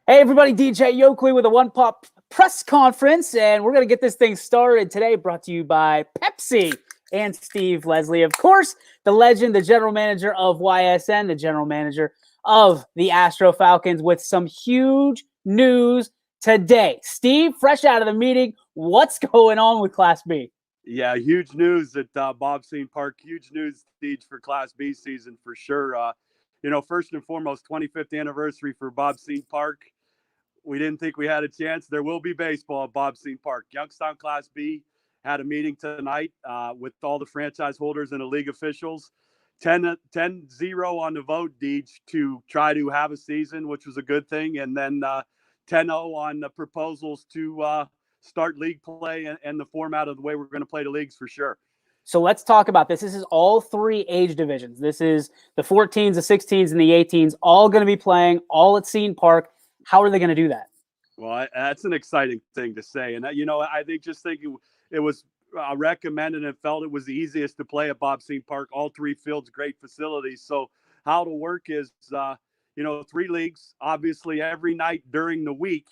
Hey everybody, DJ Yokley with a One Pop press conference, and we're going to get this thing started today, brought to you by Pepsi and Steve Leslie. Of course, the legend, the general manager of YSN, the general manager of the Astro Falcons, with some huge news today. Steve, fresh out of the meeting, what's going on with Class B? Yeah, huge news at Bob Scene Park. Huge news, Steve, for Class B season for sure. First and foremost, 25th anniversary for Bob Scene Park. We didn't think we had a chance. There will be baseball at Bob Scene Park. Youngstown Class B had a meeting tonight with all the franchise holders and the league officials. 10-0 on the vote, Deej, to try to have a season, which was a good thing. And then 10-0 on the proposals to start league play and the format of the way we're going to play the leagues for sure. So let's talk about this. This is all three age divisions. This is the 14s, the 16s, and the 18s, all going to be playing, all at Scene Park. How are they going to do that? Well, that's an exciting thing to say. And, I think it was recommended and felt it was the easiest to play at Bob Scene Park. All three fields, great facilities. So how it'll work is, three leagues. Obviously, every night during the week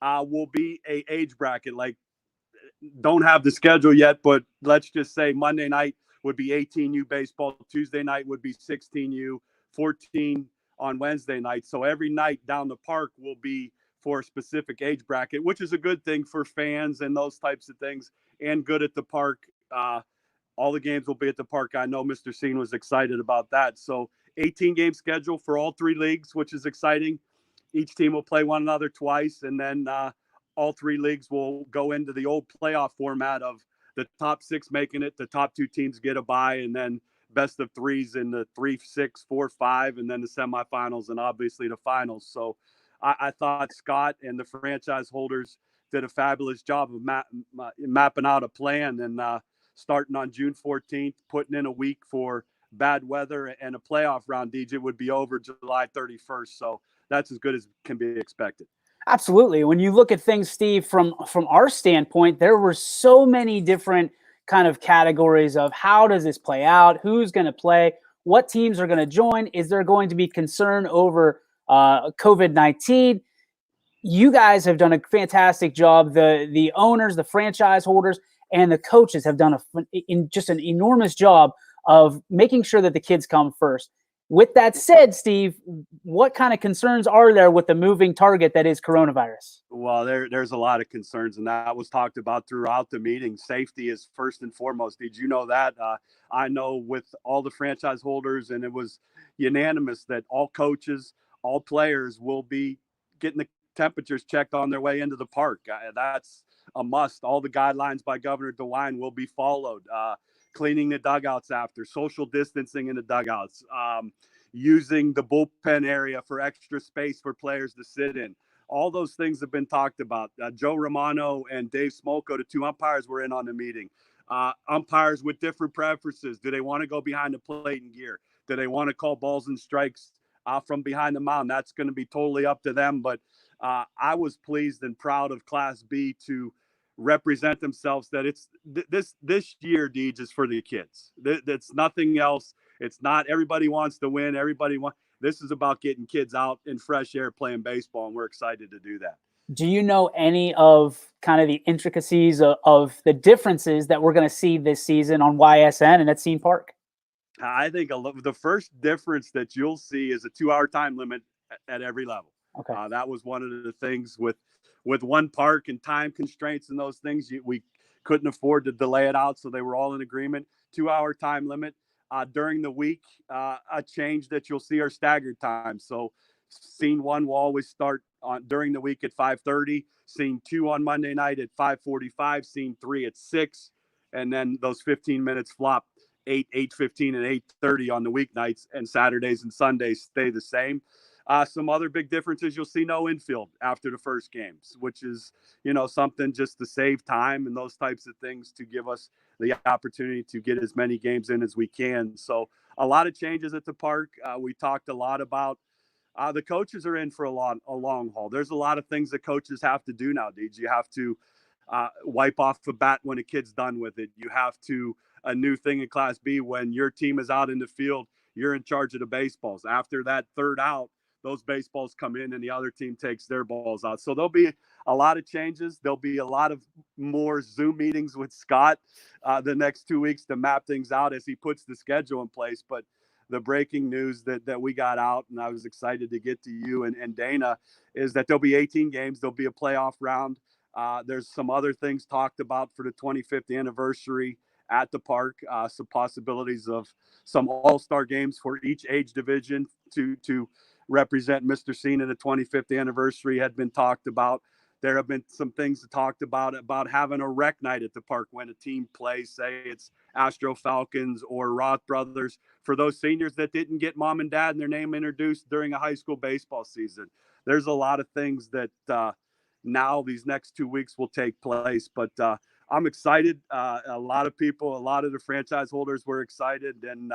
will be a age bracket. Like, don't have the schedule yet, but let's just say Monday night would be 18U baseball. Tuesday night would be 16U, 14 on Wednesday night. So every night down the park will be for a specific age bracket, which is a good thing for fans and those types of things, and good at the park. All the games will be at the park. I know Mr. Scene was excited about that. So 18-game schedule for all three leagues, which is exciting. Each team will play one another twice, and then all three leagues will go into the old playoff format of the top six making it. The top two teams get a bye, and then best of threes in the 3, 6, 4, 5, and then the semifinals, and obviously the finals. So I thought Scott and the franchise holders did a fabulous job of mapping out a plan, and starting on June 14th, putting in a week for bad weather and a playoff round. DJ would be over July 31st. So that's as good as can be expected. Absolutely. When you look at things, Steve, from our standpoint, there were so many different kind of categories of how does this play out, who's going to play, what teams are going to join, is there going to be concern over COVID-19? You guys have done a fantastic job. The owners, the franchise holders, and the coaches have done just an enormous job of making sure that the kids come first. With that said, Steve, what kind of concerns are there with the moving target that is coronavirus? Well, there's a lot of concerns, and that was talked about throughout the meeting. Safety is first and foremost. Did you know that? I know with all the franchise holders, and it was unanimous that all coaches, all players will be getting the temperatures checked on their way into the park. That's a must. All the guidelines by Governor DeWine will be followed. Cleaning the dugouts after, social distancing in the dugouts, using the bullpen area for extra space for players to sit in. All those things have been talked about. Joe Romano and Dave Smolko, the two umpires, were in on the meeting. Umpires with different preferences. Do they want to go behind the plate in gear? Do they want to call balls and strikes from behind the mound? That's going to be totally up to them. But I was pleased and proud of Class B to represent themselves, that it's this year, Deej, is for the kids. That's nothing else. It's not everybody wants to win. This is about getting kids out in fresh air playing baseball, and we're excited to do that. Do you know any of kind of the intricacies of the differences that we're going to see this season on YSN and at Scene Park? I think the first difference that you'll see is a 2-hour time limit at every level. Okay. That was one of the things with one park and time constraints and those things. We couldn't afford to delay it out, so they were all in agreement. 2-hour time limit. During the week, a change that you'll see are staggered times. So scene 1 will always start during the week at 5:30. Scene 2 on Monday night at 5:45. Scene 3 at 6. And then those 15 minutes flop 8:15, and 8:30 on the weeknights, and Saturdays and Sundays stay the same. Some other big differences, you'll see no infield after the first games, which is, something just to save time and those types of things, to give us the opportunity to get as many games in as we can. So a lot of changes at the park. We talked a lot about the coaches are in for a long haul. There's a lot of things that coaches have to do now, Deej. You have to wipe off the bat when a kid's done with it. You have to, a new thing in Class B, when your team is out in the field, you're in charge of the baseballs. After that third out, those baseballs come in and the other team takes their balls out. So there'll be a lot of changes. There'll be a lot of more Zoom meetings with Scott the next 2 weeks to map things out as he puts the schedule in place. But the breaking news that we got out, and I was excited to get to you and Dana, is that there'll be 18 games. There'll be a playoff round. There's some other things talked about for the 25th anniversary at the park, some possibilities of some all-star games for each age division to represent Mr. Scene in the 25th anniversary had been talked about. There have been some things talked about having a rec night at the park when a team plays, say it's Astro Falcons or Roth Brothers, for those seniors that didn't get mom and dad and their name introduced during a high school baseball season. There's a lot of things that now these next 2 weeks will take place, but I'm excited. A lot of people, a lot of the franchise holders were excited. And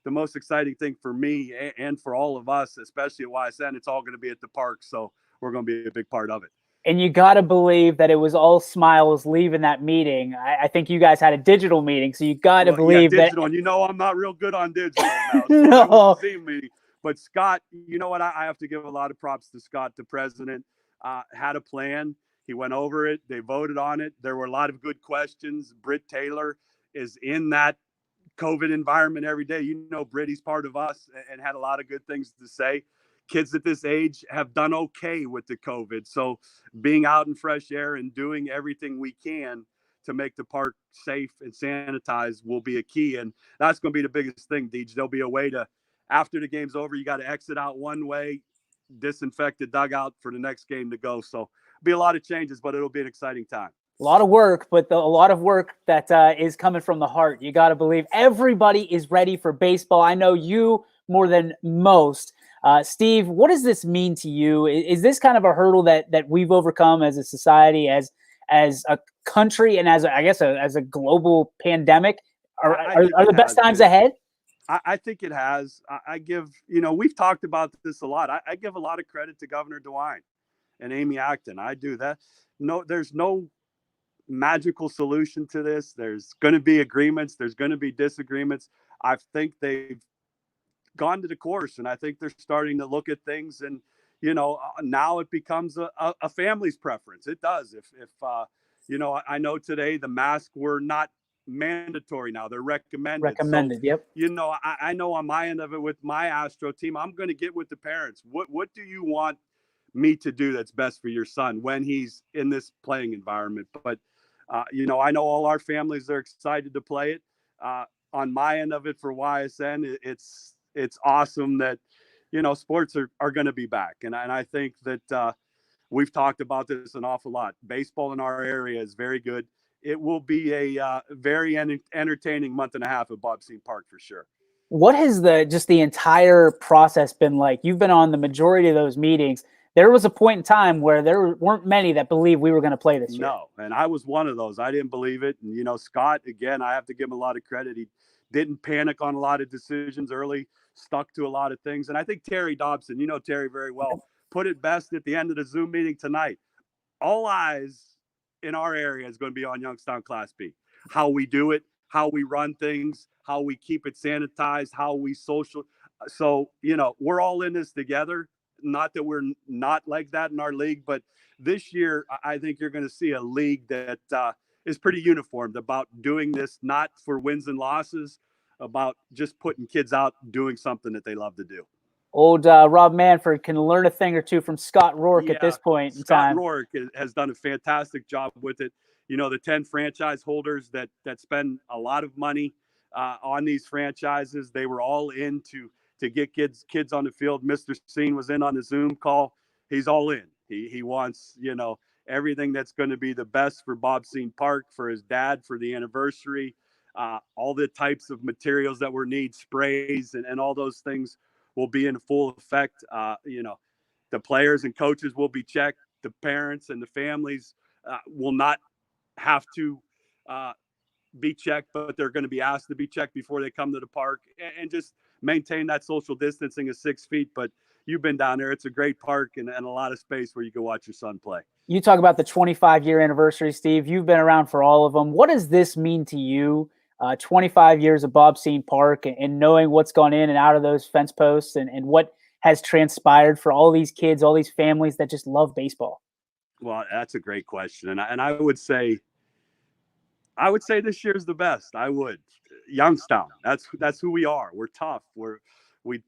the most exciting thing for me and for all of us, especially at YSN, it's all going to be at the park. So we're going to be a big part of it. And you got to believe that it was all smiles leaving that meeting. I think you guys had a digital meeting, so you got to believe digital, that. And I'm not real good on digital now. So No. it was a Zoom meeting. But Scott, you know what? I have to give a lot of props to Scott, the president. Had a plan. He went over it. They voted on it. There were a lot of good questions. Britt Taylor is in that COVID environment every day. Britt, he's part of us and had a lot of good things to say. Kids at this age have done okay with the COVID. So being out in fresh air and doing everything we can to make the park safe and sanitized will be a key. And that's going to be the biggest thing, Deej. There'll be a way to, after the game's over, you got to exit out one way, disinfect the dugout for the next game to go. So it'll be a lot of changes, but it'll be an exciting time. A lot of work, but a lot of work that is coming from the heart. You got to believe everybody is ready for baseball. I know you more than most. Steve, what does this mean to you? Is this kind of a hurdle that we've overcome as a society, as a country, and as a global pandemic? Are the best times ahead? I think it has. I give, we've talked about this a lot. I give a lot of credit to Governor DeWine and Amy Acton. I do that. No, there's no magical solution to this. There's going to be agreements. There's going to be disagreements. I think they've gone to the course, and I think they're starting to look at things. And now it becomes a family's preference. It does. If I know today the masks were not mandatory. Now they're recommended. So, Yep. I know on my end of it with my Astro team, I'm going to get with the parents. What do you want me to do that's best for your son when he's in this playing environment? But I know all our families are excited to play it. On my end of it for YSN, it's awesome that sports are going to be back, and I think that we've talked about this an awful lot. Baseball in our area is very good. It will be a very entertaining month and a half at Bob Scene Park for sure. What has the entire process been like? You've been on the majority of those meetings. There was a point in time where there weren't many that believed we were going to play this year. No, and I was one of those. I didn't believe it. And, Scott, again, I have to give him a lot of credit. He didn't panic on a lot of decisions early, stuck to a lot of things. And I think Terry Dobson, Terry very well, put it best at the end of the Zoom meeting tonight. All eyes in our area is going to be on Youngstown Class B. How we do it, how we run things, how we keep it sanitized, how we social. So, we're all in this together. Not that we're not like that in our league, but this year, I think you're going to see a league that is pretty uniformed about doing this, not for wins and losses, about just putting kids out doing something that they love to do. Old Rob Manfred can learn a thing or two from Scott Rourke at this point in time. Scott Rourke has done a fantastic job with it. The 10 franchise holders that spend a lot of money on these franchises, they were all in to get kids on the field. Mr. Scene was in on the Zoom call. He's all in. He wants, everything that's going to be the best for Bob Scene Park, for his dad, for the anniversary, all the types of materials that were need, sprays and all those things will be in full effect. The players and coaches will be checked. The parents and the families will not have to be checked, but they're going to be asked to be checked before they come to the park, and just maintain that social distancing of 6 feet. But you've been down there. It's a great park and a lot of space where you can watch your son play. You talk about the 25-year anniversary, Steve. You've been around for all of them. What does this mean to you? 25 years of Bob Scene Park and knowing what's gone in and out of those fence posts and what has transpired for all these kids, all these families that just love baseball? Well, that's a great question, and I would say this year's the best. I would. Youngstown. That's who we are. We're tough. We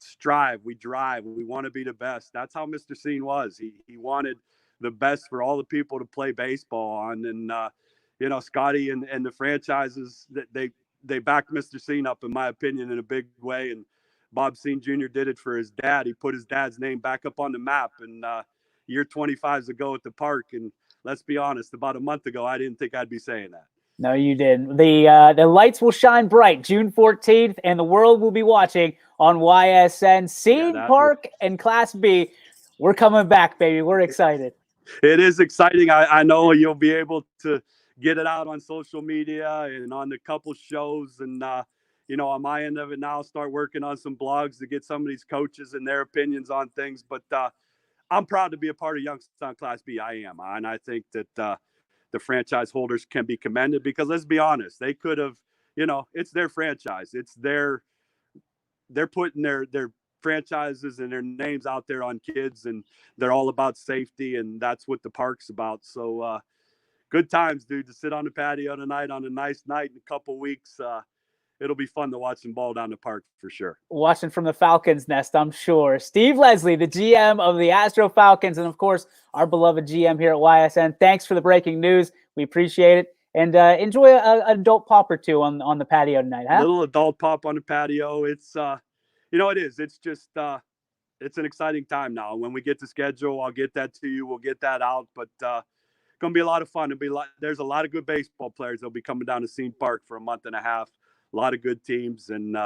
strive. We drive. We want to be the best. That's how Mr. Scene was. He wanted the best for all the people to play baseball on. And Scotty and the franchises that they backed Mr. Scene up, in my opinion, in a big way. And Bob Scene Jr. did it for his dad. He put his dad's name back up on the map. And year 25 ago at the park. And let's be honest, about a month ago, I didn't think I'd be saying that. No, you didn't. The lights will shine bright June 14th, and the world will be watching on YSN. Scene Park and Class B. We're coming back, baby. We're excited. It is exciting. I know you'll be able to get it out on social media and on the couple shows. And, on my end of it now, start working on some blogs to get some of these coaches and their opinions on things. But I'm proud to be a part of Youngstown Class B. I am. And I think that the franchise holders can be commended, because let's be honest, they could have, it's their franchise. They're putting their franchises and their names out there on kids, and they're all about safety, and that's what the park's about. So good times, dude, to sit on the patio tonight on a nice night in a couple weeks. It'll be fun to watch some ball down the park for sure. Watching from the Falcons nest, I'm sure. Steve Leslie, the GM of the Astro Falcons, and of course, our beloved GM here at YSN. Thanks for the breaking news. We appreciate it. And enjoy an adult pop or two on the patio tonight, huh? Little adult pop on the patio. It's, it is. It's just, it's an exciting time now. When we get the schedule, I'll get that to you. We'll get that out. But going to be a lot of fun. There's a lot of good baseball players that'll be coming down to Scene Park for a month and a half. A lot of good teams, and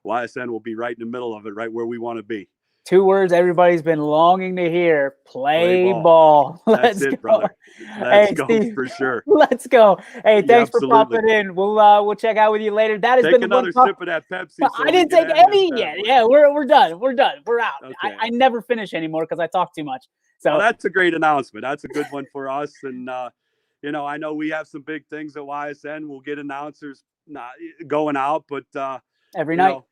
YSN will be right in the middle of it, right where we want to be. 2 words everybody's been longing to hear: play ball. That's it, brother. Let's go, Steve, for sure. Let's go. Hey, thanks for popping in. We'll check out with you later. That has been another sip of that Pepsi. So I didn't take any yet. Yeah, we're done. We're done. We're out. Okay. I never finish anymore because I talk too much. So that's a great announcement. That's a good one for us. And I know we have some big things at YSN. We'll get announcers going out, but every night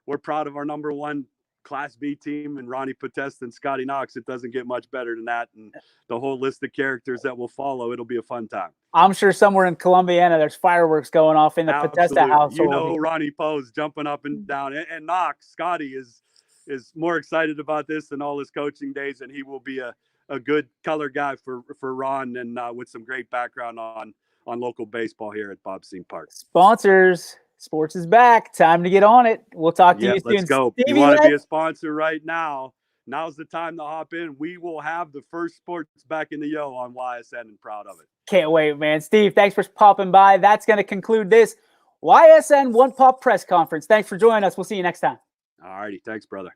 we're proud of our number 1 Class B team and Ronnie Podesta and Scotty Knox. It doesn't get much better than that, and the whole list of characters that will follow. It'll be a fun time. I'm sure somewhere in Columbiana there's fireworks going off in the Podesta household. Ronnie Poe's jumping up and down, and Knox, Scotty is more excited about this than all his coaching days, and he will be a good color guy for Ron, and with some great background on local baseball here at Bob Scene Park. Sponsors, sports is back. Time to get on it. We'll talk to you soon. Let's go. If you want to be a sponsor right now, now's the time to hop in. We will have the first sports back in the Yo on YSN, and proud of it. Can't wait, man. Steve, thanks for popping by. That's going to conclude this YSN One Pop press conference. Thanks for joining us. We'll see you next time. All righty. Thanks, brother.